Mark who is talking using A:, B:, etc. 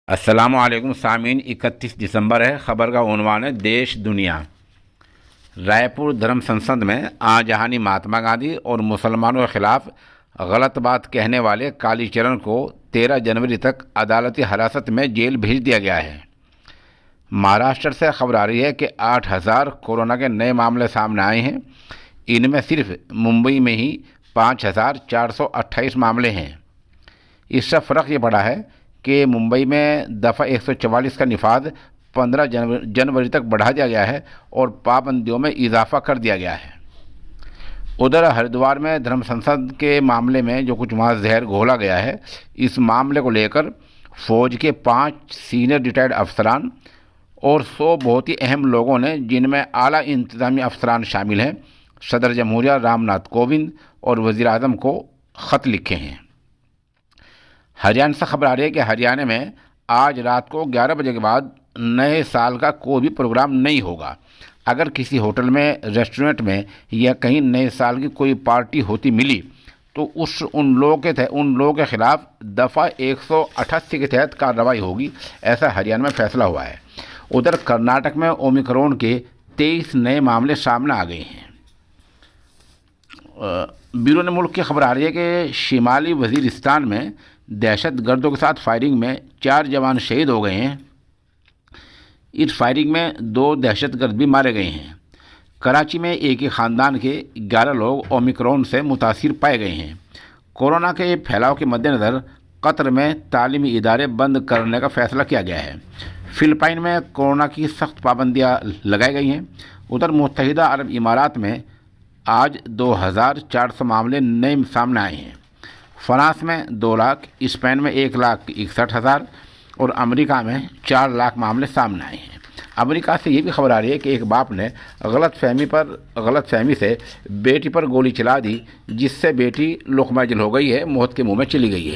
A: अस्सलामुअलैकुम सामीन। 31 दिसंबर है। ख़बर का उन्वान है देश दुनिया। रायपुर धर्म संसद में आजहानी महात्मा गांधी और मुसलमानों के ख़िलाफ़ गलत बात कहने वाले कालीचरण को 13 जनवरी तक अदालती हिरासत में जेल भेज दिया गया है। महाराष्ट्र से खबर आ रही है कि 8,000 कोरोना के नए मामले सामने आए हैं। इनमें सिर्फ मुंबई में ही 5,428 मामले हैं। इससे फ़र्क ये पड़ा है कि मुंबई में दफ़ा 144 का निफाज 15 जनवरी तक बढ़ा दिया गया है और पाबंदियों में इजाफा कर दिया गया है। उधर हरिद्वार में धर्म संसद के मामले में जो कुछ वहाँ जहर घोला गया है, इस मामले को लेकर फ़ौज के 5 सीनियर रिटायर्ड अफसरान और 100 बहुत ही अहम लोगों ने, जिनमें आला इंतज़ामी अफसरान शामिल हैं, सदर जमहूरिया रामनाथ कोविंद और वज़ीर आज़म को ख़त लिखे हैं। हरियाणा से खबर आ रही है कि हरियाणा में आज रात को 11 बजे के बाद नए साल का कोई भी प्रोग्राम नहीं होगा। अगर किसी होटल में, रेस्टोरेंट में या कहीं नए साल की कोई पार्टी होती मिली तो उन लोगों के ख़िलाफ़ दफ़ा 188 के तहत कार्रवाई होगी। ऐसा हरियाणा में फैसला हुआ है। उधर कर्नाटक में ओमिक्रॉन के 23 नए मामले सामने आ गए हैं। ब्यूरो ने मुल्क की खबर आ रही है कि शिमाली वज़ीरिस्तान में दहशतगर्दों के साथ फायरिंग में 4 जवान शहीद हो गए हैं। इस फायरिंग में 2 दहशतगर्द भी मारे गए हैं। कराची में एक ही ख़ानदान के 11 लोग ओमिक्रॉन से मुतासिर पाए गए हैं। कोरोना के फैलाव के मद्देनज़र कतर में तालीमी इदारे बंद करने का फ़ैसला किया गया है। फ़िलिपाइन में कोरोना की सख्त पाबंदियाँ लगाई गई हैं। उधर मुत्तहिदा अरब इमारात में आज 2,400 मामले नए सामने आए हैं। फ्रांस में 2 लाख, स्पेन में 1,61,000 और अमेरिका में 4 लाख मामले सामने आए हैं। अमेरिका से ये भी खबर आ रही है कि एक बाप ने गलतफहमी से बेटी पर गोली चला दी, जिससे बेटी लुक़मा-ए-जल हो गई है, मौत के मुंह में चली गई है।